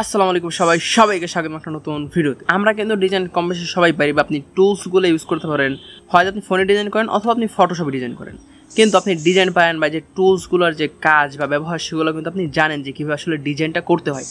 আসসালামু আলাইকুম সবাইকে স্বাগত একটা নতুন ভিডিওতে। আমরা কিন্তু ডিজাইন কম বেশি সবাই পারি বা আপনি টুলসগুলো ইউজ করতে পারেন, হয়তো আপনি ফোনে ডিজাইন করেন অথবা আপনি ফটোশপে ডিজাইন করেন, কিন্তু আপনি ডিজাইন পারেন বা যে টুলসগুলোর যে কাজ বা ব্যবহার সেগুলো কিন্তু আপনি জানেন যে কীভাবে আসলে ডিজাইনটা করতে হয়।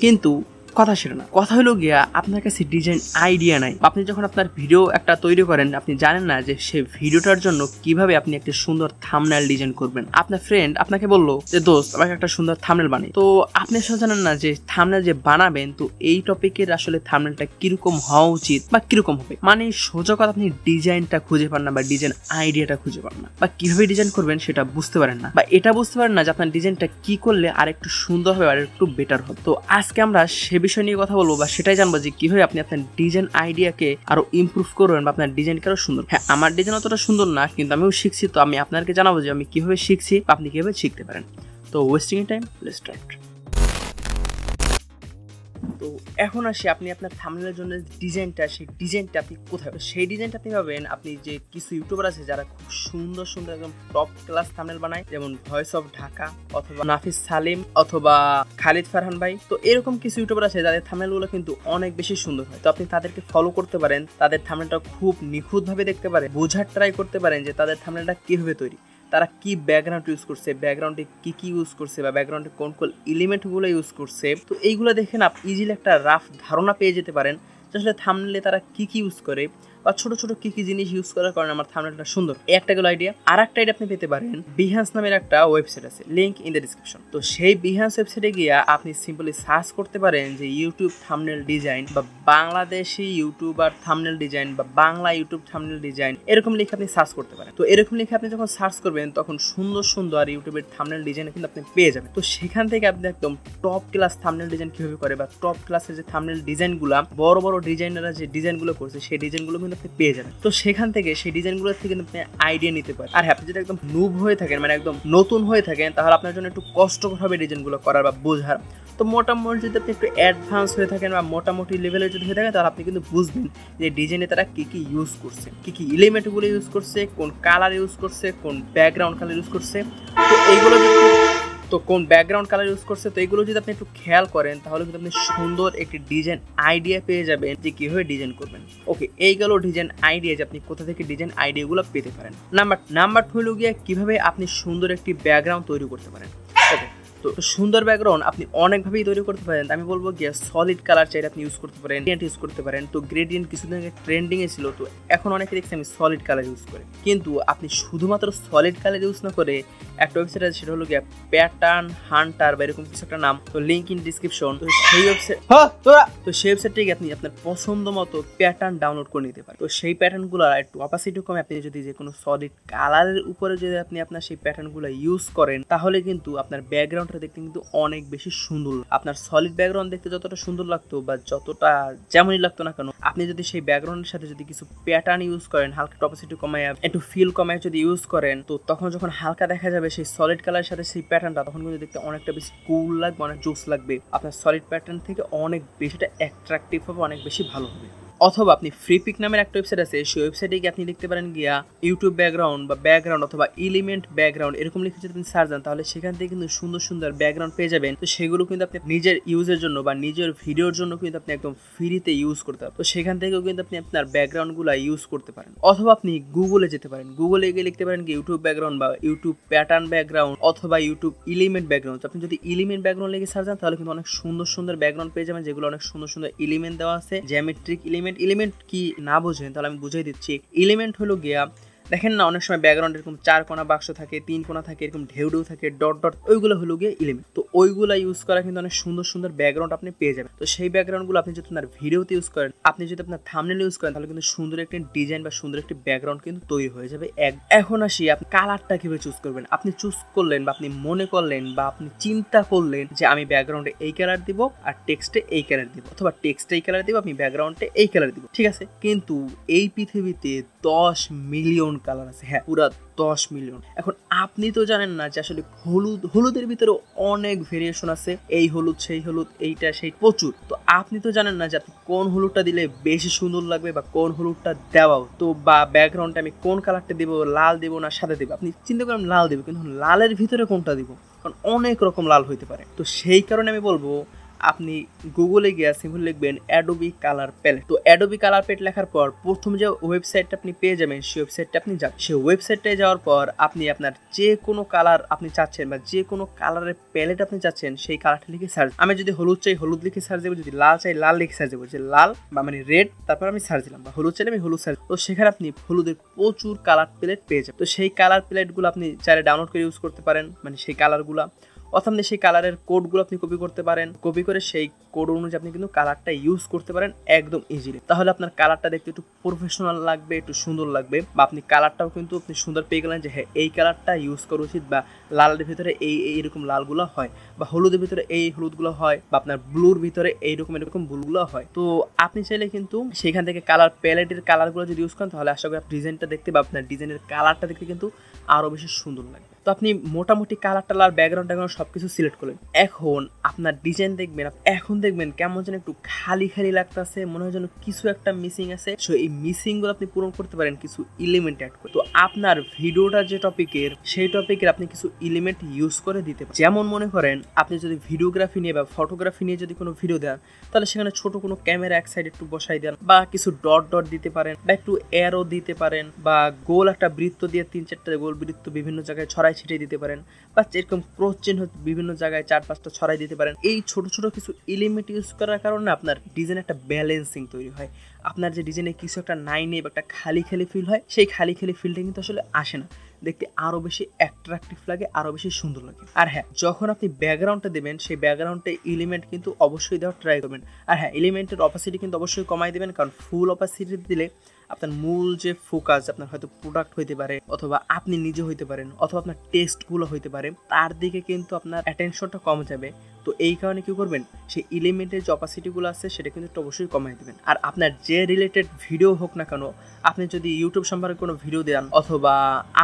কিন্তু কথা সেটা না, কথা হলো গিয়া আপনার কাছে ডিজাইন আইডিয়া নাই। আপনি যখন আপনার ভিডিও একটা তৈরি করেন, আপনি জানেন না যে সেই ভিডিওটার জন্য কিভাবে আপনি একটা সুন্দর থাম্বনেল ডিজাইন করবেন। আপনার ফ্রেন্ড আপনাকে বললো যে দোস্ত আমাকে একটা সুন্দর থাম্বনেল বানাই, তো আপনি আসলে জানেন না যে থাম্বনেল যে বানাবেন তো এই টপিকের আসলে থাম্বনেলটা কিরকম হওয়া উচিত বা কিরকম হবে। মানে সোজা কথা, আপনি ডিজাইনটা খুঁজে পান না বা ডিজাইন আইডিয়াটা খুঁজে পান না, বা কিভাবে ডিজাইন করবেন সেটা বুঝতে পারেন না, বা এটা বুঝতে পারেন না যে আপনার ডিজাইনটা কি করলে আর একটু সুন্দর হবে আর একটু বেটার হবে। তো আজকে আমরা বিষয় নিয়ে কথা বলবো বা সেটাই জানবো যে কিভাবে আপনি আপনার ডিজাইন আইডিয়াকে আরো ইমপ্রুভ করবেন বা আপনার ডিজাইনকে আরো সুন্দর। হ্যাঁ, আমার ডিজাইন অতটা সুন্দর না, কিন্তু আমিও শিখছি, তো আমি আপনাদেরকে জানাবো যে আমি কিভাবে শিখছি বা আপনি কিভাবে শিখতে পারেন। তো ওয়েস্টিং টাইম, লেটস স্টার্ট। তো এখন আসি আপনি আপনার থাম্বনেলের জন্য ডিজাইনটা, সেই ডিজাইনটা আপনি কোথায়, সেই ডিজাইনটা আপনি পাবেন আপনি যে কিছু ইউটিউবার আছে যারা খুব সুন্দর সুন্দর একদম টপ ক্লাস থাম্বনেল বানায়, যেমন ভয়েস অফ ঢাকা অথবা নাফিস সালিম অথবা খালিদ ফারহান ভাই। তো এরকম কিছু ইউটিউবার আছে যাদের থাম্বনেলগুলো কিন্তু অনেক বেশি সুন্দর হয়। তো আপনি তাদেরকে ফলো করতে পারেন, তাদের থাম্বনেলটা খুব নিখুঁতভাবে দেখতে পারেন, বোঝার ট্রাই করতে পারেন যে তাদের থাম্বনেলটা কিভাবে তৈরি, তারা কি ব্যাকগ্রাউন্ড ইউজ করছে, ব্যাকগ্রাউন্ডে কি ইউজ করছে বা ব্যাকগ্রাউন্ডে কোন কোন এলিমেন্টগুলো ইউজ করছে। তো এইগুলো দেখে না ইজিলি একটা রাফ ধারণা পেয়ে যেতে পারেন যে আসলে থাম্বনেলে তারা কি ইউজ করে বা ছোট ছোট কি জিনিস ইউজ করার কারণে আমার থাম্বনেলটা সুন্দর। একটা গেল আইডিয়া। আর একটা আইডিয়া আপনি পেতে পারেন, বিহান্স নামের একটা ওয়েবসাইট আছে, লিংক ইন দ্য ডিসক্রিপশন। তো সেই বিহান্স ওয়েবসাইটে গিয়ে আপনি সিম্পলি সার্চ করতে পারেন যে ইউটিউব থাম্বনেল ডিজাইন বা বাংলাদেশি ইউটিউবার থাম্বনেল ডিজাইন বা বাংলা ইউটিউব থাম্বনেল ডিজাইন, এরকম লিখে আপনি সার্চ করতে পারেন। তো এরকম লিখে আপনি যখন সার্চ করবেন তখন সুন্দর সুন্দর ইউটিউবের থাম্বনেল ডিজাইন কিন্তু আপনি পেয়ে যাবেন। তো সেখান থেকে আপনি একদম টপ ক্লাস থাম্বনেল ডিজাইন কিভাবে করে বা টপ ক্লাসের যে থাম্বনেল ডিজাইনগুলো বড় বড় ডিজাইনাররা যে ডিজাইনগুলো করছে সেই ডিজাইনগুলো কিন্তু আপনি পেয়ে যাবেন। তো সেখান থেকে সেই ডিজাইনগুলো থেকে আপনি আইডিয়া নিতে পারেন। আর আপনি যদি একদম নুব হয়ে থাকেন, মানে একদম নতুন হয়ে থাকেন, তাহলে আপনার জন্য একটু কষ্টকর হবে ডিজাইনগুলো করার বা বোঝার। তো মোটামুটি যদি আপনি একটু অ্যাডভান্স হয়ে থাকেন বা মোটামুটি লেভেলের যদি হয়ে থাকেন, তাহলে আপনি কিন্তু বুঝবেন যে ডিজাইনে তারা কি ইউজ করছে, কি এলিমেন্টগুলো ইউজ করছে, কোন কালার ইউজ করছে, কোন ব্যাকগ্রাউন্ড কালার ইউজ করছে। তো এইগুলো কোন ব্যাকগ্রাউন্ড কালার ইউজ করছে, তো এইগুলো যদি আপনি একটু খেয়াল করেন তাহলে কিন্তু আপনি সুন্দর একটি ডিজাইন আইডিয়া পেয়ে যাবেন যে কিভাবে ডিজাইন করবেন। ওকে, এই গেল ডিজাইন আইডিয়া যে আপনি কোথা থেকে ডিজাইন আইডিয়াগুলো পেতে পারেন। নাম্বার 2 হলো গিয়ে কিভাবে আপনি সুন্দর একটি ব্যাকগ্রাউন্ড তৈরি করতে পারেন। ওকে, তো সুন্দর ব্যাকগ্রাউন্ড আপনি অনেকভাবেই তৈরি করতে পারেন। আমি বলবো গিয়ে সলিড কালার চাইলে আপনি ইউজ করতে পারেন, গ্রেডিয়েন্ট ইউজ করতে পারেন। তো গ্রেডিয়েন্ট কিছুদিন আগে ট্রেন্ডিংয়ে ছিল, তো এখন অনেকে দেখছি আমি সলিড কালার ইউজ করি। কিন্তু আপনি শুধুমাত্র সলিড কালার ইউজ না করে একটা ওয়েবসাইট আছে, সেটা হলো গিয়ে প্যাটার্ন হান্টার বা এরকম কিছু একটা নাম, তো লিঙ্ক ইন ডিসক্রিপশন। তো সেই ওয়েবসাইটে আপনি আপনার পছন্দ মতো প্যাটার্ন ডাউনলোড করে নিতে পারেন। তো সেই প্যাটার্নগুলো একটু অপাসিটি কমে আপনি যদি যে কোনো সলিড কালারের উপরে যদি আপনি আপনার সেই প্যাটার্নগুলো ইউজ করেন, তাহলে কিন্তু আপনার ব্যাকগ্রাউন্ড দেখতে কিন্তু অনেক বেশি সুন্দর। আপনার সলিড ব্যাকগ্রাউন্ড দেখতে যতটা সুন্দর লাগতো বা যতটা যেমনই লাগতো না কেন, আপনি যদি সেই ব্যাকগ্রাউন্ডের সাথে যদি কিছু প্যাটার্ন ইউজ করেন, হালকা অপাসিটি কমায় একটু ফিল কমায় যদি ইউজ করেন, তো তখন যখন হালকা দেখা যাবে সেই সলিড কালারের সাথে সেই প্যাটার্নটা, তখন কিন্তু দেখতে অনেকটা বেশি কুল লাগবে, অনেক জোস লাগবে। আপনার সলিড প্যাটার্ন থেকে অনেক বেশিটা অ্যাট্রাকটিভ হবে, অনেক বেশি ভালো হবে। অথবা আপনি ফ্রিপিক নামের একটা ওয়েবসাইট আছে, সেই ওয়েবসাইটে গিয়ে আপনি লিখতে পারেন গিয়া ইউটিউব ব্যাকগ্রাউন্ড বা ব্যাকগ্রাউন্ড অথবা এলিমেন্ট ব্যাকগ্রাউন্ড, এরকম লিখে যদি আপনি সার্চ দেন তাহলে সেখান থেকে কিন্তু সুন্দর সুন্দর ব্যাকগ্রাউন্ড পেয়ে যাবেন। তো সেগুলো কিন্তু আপনি নিজের ইউজের জন্য বা নিজের ভিডিওর জন্য কিন্তু আপনি একদম ফ্রিতে ইউজ করতে পারেন। তো সেখান থেকেও কিন্তু আপনি আপনার ব্যাকগ্রাউন্ডগুলো ইউজ করতে পারেন। অথবা আপনি গুগলে যেতে পারেন, গুগলে গিয়ে লিখতে পারেন কি ইউটিউব ব্যাকগ্রাউন্ড বা ইউটিউব প্যাটার্ন ব্যাকগ্রাউন্ড অথবা ইউটিউব এলিমেন্ট ব্যাকগ্রাউন্ড। আপনি যদি এলিমেন্ট ব্যাকগ্রাউন্ড লিখে সার্চ দেন তাহলে কিন্তু অনেক সুন্দর সুন্দর ব্যাকগ্রাউন্ড পেয়ে যাবেন, যেগুলো অনেক সুন্দর সুন্দর এলিমেন্ট দেওয়া আছে, জ্যামেট্রিক এলিমেন্ট কি না বোঝেন তাহলে আমি বুঝাই দিচ্ছি। এলিমেন্ট হলো গিয়া, দেখেন না অনেক সময় ব্যাকগ্রাউন্ড এরকম 4 কোণা বাক্স থাকে, 3 কোণা থাকে, এরকম ঢেউ থাকে, ডট, ওইগুলো হলো গিয়ে এলিমেন্ট। তো ওইগুলো ইউজ করা কিন্তু অনেক সুন্দর সুন্দর ব্যাকগ্রাউন্ড আপনি পেয়ে যাবেন। তো সেই ব্যাকগ্রাউন্ডগুলো আপনি যদি আপনার ভিডিওতে ইউজ করেন, আপনি যদি আপনার থাম্বনেল ইউজ করেন, তাহলে কিন্তু সুন্দর একটি ডিজাইন বা সুন্দর একটি ব্যাকগ্রাউন্ড কিন্তু তৈরি হয়ে যাবে। এখন আসি আপনি কালারটা কিভাবে চুজ করবেন। আপনি চুজ করলেন বা আপনি মনে করলেন বা আপনি চিন্তা করলেন যে আমি ব্যাকগ্রাউন্ডে এই কালার দিব আর টেক্সটে এই কালার দিব, অথবা টেক্সটে এই কালার দিব, আমি ব্যাকগ্রাউন্ডে এই কালার দিব, ঠিক আছে। কিন্তু এই পৃথিবীতে 10 মিলিয়ন কালার আছে, হ্যাঁ পুরা 10 মিলিয়ন। এখন আপনি তো জানেন না যে আসলে হলুদের ভিতরে অনেক ভেরিয়েশন আছে, এই হলুদ সেই হলুদ, এইটা সেই প্রচুর। তো আপনি তো জানেন না যে আপনি কোন হলুদটা দিলে বেশি সুন্দর লাগবে বা কোন হলুদটা দেওয়াও, তো বা ব্যাকগ্রাউন্ডে আমি কোন কালারটা দিব, লাল দিব না সাদা দিব। আপনি চিন্তা করেন লাল দিব, কিন্তু লালের ভিতরে কোনটা দিব, কারণ অনেক রকম লাল হইতে পারে। তো সেই কারণে আমি বলবো আপনি গুগলে গিয়ে সিম্পল লিখবেন অ্যাডোবি কালার প্যালেট। তো অ্যাডোবি কালার প্যালেট লেখার পর প্রথম যে ওয়েবসাইটটা আপনি পেয়ে যাবেন সেই ওয়েবসাইটটা আপনি যান। সেই ওয়েবসাইটটায় যাওয়ার পর আপনি আপনার যে কোনো কালার আপনি চাচ্ছেন বা যে কোনো কালারের প্যালেট আপনি চাচ্ছেন সেই কালারটা লিখে সার্চ। আমি যদি হলুদ চাই হলুদ লিখে সার্চ দেবো, যদি লাল চাই লাল লিখে সার্চ দেবো, যে লাল বা মানে রেড, তারপর আমি সার্চ দিলাম, বা হলুদ চাইলে আমি হলুদ সার্চ। তো সেখানে আপনি হলুদের প্রচুর কালার প্যালেট পেয়ে যাবেন। তো সেই কালার প্যালেটগুলো আপনি চাইলে ডাউনলোড করে ইউজ করতে পারেন, মানে সেই কালারগুলো, অথবা আপনি সেই কালারের কোডগুলো আপনি কপি করতে পারেন। কপি করে সেই কোড অনুযায়ী আপনি কিন্তু কালারটা ইউজ করতে পারেন একদম ইজিলি। তাহলে আপনার কালারটা দেখতে একটু প্রফেশনাল লাগবে, একটু সুন্দর লাগবে, বা আপনি কালারটাও কিন্তু আপনি সুন্দর পেয়ে গেলেন যে হ্যাঁ এই কালারটা ইউজ করা উচিত, বা লালের ভিতরে এইরকম লালগুলো হয়, বা হলুদের ভিতরে এই হলুদগুলো হয়, বা আপনার ব্লুর ভিতরে এরকম ব্লুগুলো হয়। তো আপনি চাইলে কিন্তু সেখান থেকে কালার প্যালেটের কালারগুলো যদি ইউজ করেন তাহলে আশা করি আপনার ডিজাইনটা দেখতে বা আপনার ডিজাইনের কালারটা দেখতে কিন্তু আরও বেশি সুন্দর লাগবে। তো আপনি মোটামুটি কালার টালার ব্যাকগ্রাউন্ড সব কিছু সিলেক্ট করলেন। এখন আপনার ডিজাইন দেখবেন, এখন দেখবেন কেমন যেন একটু খালি খালি লাগতেছে, মনে হয় যেন কিছু একটা মিসিং আছে। সো এই মিসিংগুলো আপনি পূরণ করতে পারেন কিছু এলিমেন্ট অ্যাড করে। তো আপনার ভিডিওটা যে টপিকের সেই টপিকের আপনি কিছু এলিমেন্ট ইউজ করে দিতে পারেন। যেমন মনে করেন আপনি যদি ভিডিওগ্রাফি নিয়ে বা ফটোগ্রাফি নিয়ে যদি কোনো ভিডিও দেন, তাহলে সেখানে ছোট কোনো ক্যামেরা এক সাইড একটু বসাই দেন, বা কিছু ডট ডট দিতে পারেন, বা একটু অ্যারো দিতে পারেন, বা গোল একটা বৃত্ত দিয়ে 3-4টা গোল বৃত্ত বিভিন্ন জায়গায় ছড়াই ছিটিয়ে দিতে পারেন, বা এরকম ক্রস চিহ্ন বিভিন্ন জায়গায় 4-5টা ছড়াই দিতে পারেন। এই ছোট ছোট কিছু এলিমেন্ট ইউজ করার কারণে আপনার ডিজাইন একটা ব্যালেন্সিং তৈরি হয়। আপনার যে ডিজাইনে কিছু একটা নাই নেই বা একটা খালি খালি ফিল হয়, সেই খালি খালি ফিলটা কিন্তু আসলে আসে না, দেখতে আরো বেশি অ্যাট্রাকটিভ লাগে, আরো বেশি সুন্দর লাগে। আর হ্যাঁ, যখন আপনি ব্যাকগ্রাউন্ডটা দেবেন সেই ব্যাকগ্রাউন্ডে এলিমেন্ট কিন্তু অবশ্যই দেওয়ার ট্রাই করবেন। আর হ্যাঁ, এলিমেন্টের অপাসিটি কিন্তু অবশ্যই কমাই দেবেন, কারণ ফুল অপাসিটি দিলে আপনার মূল যে ফোকাস, আপনার হয়তো প্রোডাক্ট হইতে পারে, অথবা আপনি নিজে হইতে পারেন, অথবা আপনার টেস্টগুলো হইতে পারে, তার দিকে কিন্তু আপনার অ্যাটেনশনটা কম যাবে। তো এই কারণে কি করবেন, সেই এলিমেন্টের যে অপাসিটিগুলো আছে সেটা কিন্তু একটু অবশ্যই কমাই দেবেন। আর আপনার যে রিলেটেড ভিডিও হোক না কেন, আপনি যদি ইউটিউব সম্পর্কে কোনো ভিডিও দেন, অথবা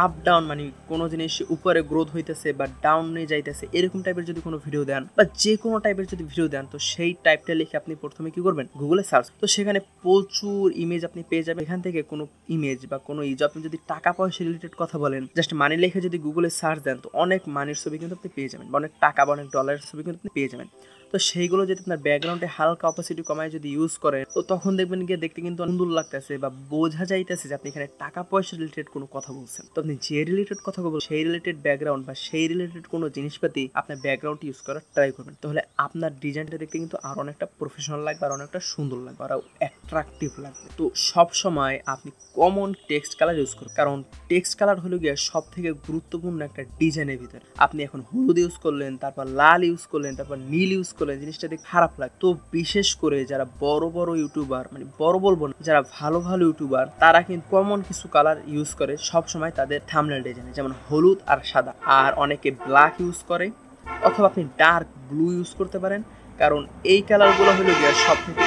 আপ ডাউন মানে কোনো জিনিস উপরে গ্রোথ হইতেছে বা ডাউনে যাইতেছে এরকম টাইপের যদি কোনো ভিডিও দেন, বা যে কোনো টাইপের যদি ভিডিও দেন, তো সেই টাইপটা লিখে আপনি প্রথমে কি করবেন, গুগলে সার্চ। তো সেখানে প্রচুর ইমেজ আপনি পেয়ে যাবেন। এখান থেকে কোনো ইমেজ বা কোনো আপনি যদি টাকা পয়সা রিলেটেড কথা বলেন, জাস্ট মানি লিখে যদি গুগলে সার্চ দেন, তো অনেক মানির ছবি কিন্তু আপনি পেয়ে যাবেন, বা অনেক টাকা বা অনেক ডলারের ছবি কিন্তু আপনি পেয়ে যাবেন। তো সেইগুলো যদি আপনার ব্যাকগ্রাউন্ডে হালকা অপাসিটি কমায় যদি ইউজ করেন, তো তখন দেখবেন গিয়ে দেখতে কিন্তু সুন্দর লাগতেছে, বা বোঝা যাইতেছে যে আপনি এখানে টাকা পয়সা রিলেটেড কোনো কথা বলছেন। তো আপনি যে রিলেটেড কথা বলবেন সেই রিলেটেড ব্যাকগ্রাউন্ড বা সেই রিলেটেড কোনো জিনিসপাতি আপনার ব্যাকগ্রাউন্ড ইউজ করার ট্রাই করবেন। তাহলে আপনার ডিজাইনটা দেখতে কিন্তু আরো অনেকটা প্রফেশনাল লাগবে, আর অনেকটা সুন্দর লাগবে, আরো অ্যাট্রাকটিভ লাগবে। তো সব সময় আপনি কমন টেক্সট কালার ইউজ করুন, কারণ টেক্সট কালার হলো গিয়ে সব থেকে গুরুত্বপূর্ণ একটা ডিজাইনের ভিতরে। আপনি এখন হলুদ ইউজ করলেন, তারপর লাল ইউজ করলেন, তারপর নীল ইউজ করলেন, জিনিসটা দেখে খারাপ লাগে। তো বিশেষ করে যারা বড় বড় ইউটিউবার, মানে বড় বলবো না, যারা ভালো ভালো ইউটিউবার, তারা কিন্তু কমন কিছু কালার ইউজ করে সব সময় তাদের থাম্বনেল ডিজাইনে, যেমন হলুদ আর সাদা। আর অনেকে ব্ল্যাক ইউজ করে, অথবা আপনি ডার্ক ব্লু ইউজ করতে পারেন, কারণ এই কালারগুলো হলো গিয়ে সব থেকে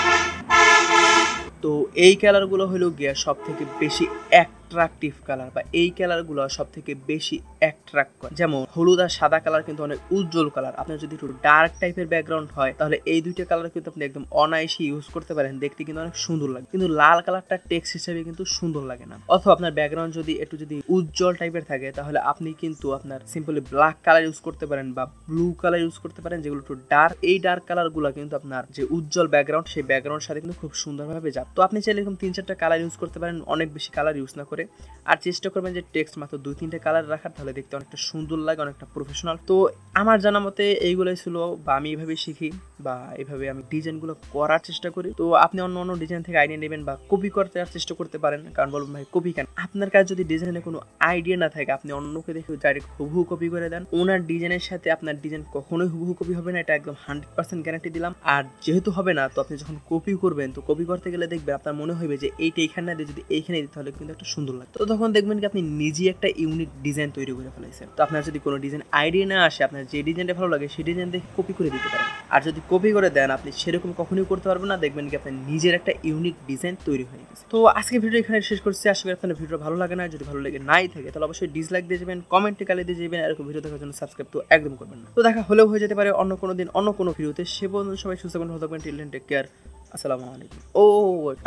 সব থেকে বেশি অ্যাট্রাকটিভ কালার, বা এই কালারগুলো সব থেকে বেশি অ্যাট্রাক্ট করে। যেমন হলুদ আর সাদা কালার কিন্তু অনেক উজ্জ্বল কালার। আপনার যদি একটু ডার্ক টাইপের ব্যাকগ্রাউন্ড হয়, তাহলে এই দুইটা কালার কিন্তু আপনি একদম অনায়াসে ইউজ করতে পারেন, দেখতে কিন্তু অনেক সুন্দর লাগে। কিন্তু লাল কালারটা টেক্সট হিসেবে কিন্তু সুন্দর লাগে না। অথবা আপনার ব্যাকগ্রাউন্ড যদি একটু উজ্জ্বল টাইপের থাকে, তাহলে আপনি কিন্তু আপনার সিম্পলি ব্ল্যাক কালার ইউজ করতে পারেন, বা ব্লু কালার ইউজ করতে পারেন, যেগুলো একটু ডার্ক। এই ডার্ক কালারগুলো কিন্তু আপনার যে উজ্জ্বল ব্যাকগ্রাউন্ড সেই ব্যাকগ্রাউন্ডের সাথে কিন্তু খুব সুন্দরভাবে যাবে। তো আপনি চাইলে এরকম 3-4টা কালার ইউজ করতে পারেন, অনেক বেশি কালার ইউজ না করে। আর চেষ্টা করবেন যে টেক্সট মাত্র 2-3টা কালার রাখার, তাহলে দেখতে অনেকটা সুন্দর লাগে, অনেকটা প্রফেশনাল। তো আমার জানা মতে এইগুলোই ছিল, বা আমি এইভাবে শিখি, বা এইভাবে আমি ডিজাইনগুলো করার চেষ্টা করি। তো আপনি অন্য অন্য ডিজাইন থেকে আইডিয়া নেবেন বা কপি করতে চেষ্টা করতে পারেন, কারণ বলবেন ভাই কপি কেন? আপনার কাছে যদি ডিজাইনে কোনো আইডিয়া না থাকে, আপনি অন্যকে দেখে ডাইরেক্ট হুবহু কপি করে দেন, ওনার ডিজাইনের সাথে আপনার ডিজাইন কখনোই হুবহু কপি হবে না, এটা একদম 100% গ্যারান্টি দিলাম। আর যেহেতু হবে না, তো আপনি যখন কপি করবেন, তো কপি করতে গেলে দেখবেন আপনার মনে হবে যে এইটা এইখানে না দিয়ে যদি এইখানে দিতে, তাহলে কিন্তু একটা সুন্দর লাগে। তো তখন দেখবেন কি আপনি নিজেই একটা ইউনিক ডিজাইন তৈরি করে ফেলাইছেন। তো আপনার যদি কোনো ডিজাইন আইডিয়া না আসে, আপনার যে ডিজাইনটা ভালো লাগে সেই ডিজাইন দেখে কপি করে দিতে পারেন। আর যদি কপি করে দেন, আপনি সেরকম কখনোই করতে পারবেন না, দেখবেন কি আপনার নিজের একটা ইউনিক ডিজাইন তৈরি হয়ে গেছে। তো আজকে ভিডিও এখানে শেষ করছি। আশা করি আপনার ভিডিও ভালো লাগে না। যদি ভালো লাগে নাই থাকে, তাহলে অবশ্যই ডিসলাইক দিয়ে যাবেন, কমেন্টে গালি দিয়ে যাবেন। এরকম ভিডিও দেখার জন্য সাবস্ক্রাইব তো একদম করবেন না। তো দেখা হলেও হয়ে যেতে পারে অন্য কোনো দিন অন্য কোনো ভিডিওতে। সে পর্যন্ত সবাই সুস্থ থাকবেন, ভালো থাকবেন। Till then take care. আসসালামু আলাইকুম। ও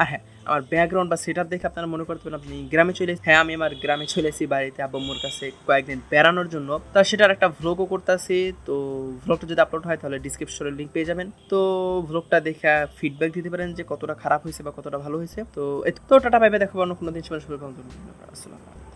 আর হ্যাঁ, আমার ব্যাকগ্রাউন্ড বা সেটআপ দেখে আপনারা মনে করতে পারেন আপনি গ্রামে চলে হ্যাঁ, আমি আমার গ্রামে চলে এসেছি বাড়িতে আব্বু-আম্মুর কাছে কয়েকদিন বেড়ানোর জন্য। তা সেটার একটা ভ্লগও করতাছি। তো ভ্লগটা যদি আপলোড হয় তাহলে ডেসক্রিপশনে লিংক পেয়ে যাবেন। তো ভ্লগটা দেখে ফিডব্যাক দিতে পারেন যে কতটা খারাপ হইছে বা কতটা ভালো হইছে। তো টাটা বাই বাই, দেখা হবে অন্য কোনো দিন। আসসালামু আলাইকুম।